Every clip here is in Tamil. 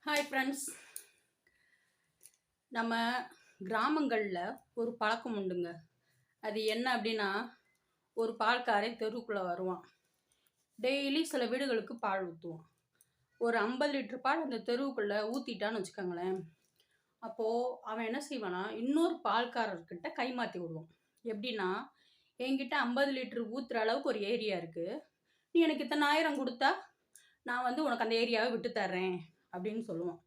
Hi friends. நம்ம கிராமங்களில் ஒரு பழக்கம் உண்டுங்க. அது என்ன அப்படின்னா, ஒரு பால்காரன் தெருவுக்குள்ளே வருவான். டெய்லி சில வீடுகளுக்கு பால் ஊற்றுவான். ஒரு 50 லிட்டர் பால் அந்த தெருவுக்குள்ளே ஊற்றிட்டான்னு வச்சுக்கோங்களேன். அப்போது அவன் என்ன செய்வானா, இன்னொரு பால்காரர்கிட்ட கைமாற்றி விடுவான். எப்படின்னா, என்கிட்ட 50 லிட்டர் ஊற்றுற அளவுக்கு ஒரு ஏரியா இருக்குது, நீ எனக்கு இத்தனை ஆயிரம் கொடுத்தா நான் உனக்கு அந்த ஏரியாவை விட்டு தர்றேன் அப்படின்னு சொல்லுவான்.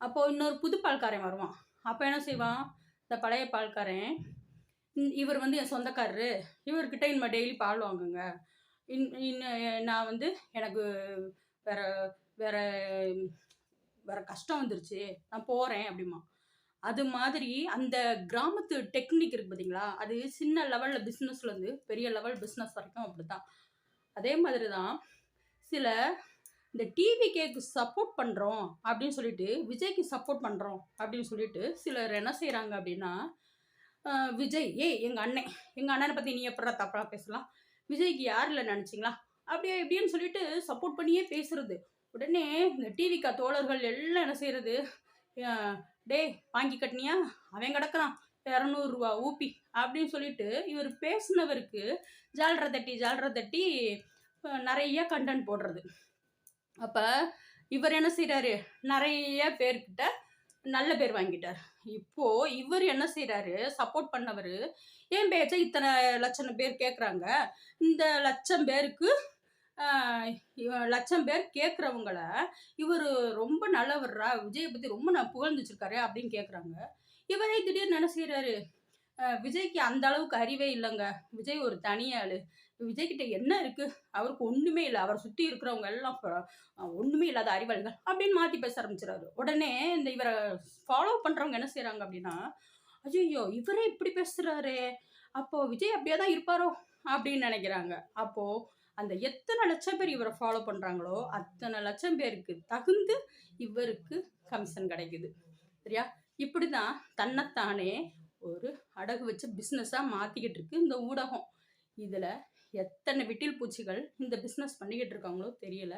அப்போது இன்னொரு புது பால்காரன் வருவான். அப்போ என்ன செய்வான், இந்த பழைய பால்காரன், இவர் என் சொந்தக்காரரு, இவர்கிட்ட இனிமேல் டெய்லி பால் வாங்குங்க, நான் எனக்கு வேற வேற வேற கஷ்டம் வந்துருச்சு, நான் போகிறேன் அப்படிமா. அது மாதிரி அந்த கிராமத்து டெக்னிக் இருக்குது பார்த்தீங்களா, அது சின்ன லெவலில் பிஸ்னஸ்லேருந்து பெரிய லெவல் பிஸ்னஸ் வரைக்கும் அப்படி தான். அதே மாதிரி தான் சில இந்த டிவிகேக்கு சப்போர்ட் பண்ணுறோம் அப்படின்னு சொல்லிட்டு, விஜய்க்கு சப்போர்ட் பண்ணுறோம் அப்படின்னு சொல்லிட்டு சிலர் என்ன செய்கிறாங்க அப்படின்னா, விஜய் எங்கள் அண்ணனை பற்றி நீ எப்படா தப்பாக பேசலாம், விஜய்க்கு யாரில் நினச்சிங்களா அப்படியே இப்படின்னு சொல்லிட்டு சப்போர்ட் பண்ணியே பேசுறது. உடனே இந்த டிவிக்கா தோழர்கள் எல்லாம் என்ன செய்கிறது, டே வாங்கி கட்டினியா, அவன் கிடக்குறான் 200 ரூபா ஊப்பி அப்படின்னு சொல்லிட்டு இவர் பேசினவருக்கு ஜால்ரை தட்டி நிறைய கண்டென்ட் போடுறது. அப்போ இவர் என்ன செய்கிறாரு, நிறைய பேர்கிட்ட நல்ல பேர் வாங்கிட்டார். இப்போது இவர் என்ன செய்கிறாரு, சப்போர்ட் பண்ணவர் ஏன் பேச்ச இத்தனை லட்சம் பேர் கேட்குறாங்க, இந்த லட்சம் பேர் கேட்குறவங்கள இவர் ரொம்ப நல்லவர்ரா, விஜயை பற்றி ரொம்ப நான் புகழ்ந்து வச்சிருக்காரு அப்படின்னு கேட்குறாங்க. இவரே திடீர்னு என்ன செய்கிறாரு, விஜய்க்கு அந்த அளவுக்கு அறிவே இல்லைங்க, விஜய் ஒரு தனியாள், விஜய்கிட்ட என்ன இருக்குது, அவருக்கு ஒன்றுமே இல்லை, அவரை சுற்றி இருக்கிறவங்க எல்லாம் ஒன்றுமே இல்லாத அறிவாளிகள் அப்படின்னு மாற்றி பேச ஆரம்பிச்சிடாரு. உடனே இந்த இவரை ஃபாலோ பண்ணுறவங்க என்ன செய்கிறாங்க அப்படின்னா, ஐயோ இவரே இப்படி பேசுகிறாரே, அப்போது விஜய் அப்படியே தான் இருப்பாரோ அப்படின்னு நினைக்கிறாங்க. அப்போது அந்த எத்தனை லட்சம் பேர் இவரை ஃபாலோ பண்ணுறாங்களோ அத்தனை லட்சம் பேருக்கு தகுந்து இவருக்கு கமிஷன் கிடைக்குது. சரியா? இப்படி தான் தன்னைத்தானே ஒரு அடகு வச்ச பிஸ்னஸாக மாற்றிக்கிட்டு இருக்கு இந்த ஊடகம். இதில் எத்தனை விட்டில் பூச்சிகள் இந்த பிஸ்னஸ் பண்ணிக்கிட்டு இருக்காங்களோ தெரியல.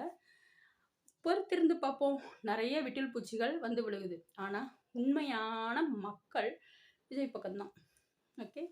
பொறுத்திருந்து பார்ப்போம். நிறைய விட்டில் பூச்சிகள் விழுகுது. ஆனால் உண்மையான மக்கள் விஜய் பக்கம்தான். ஓகே.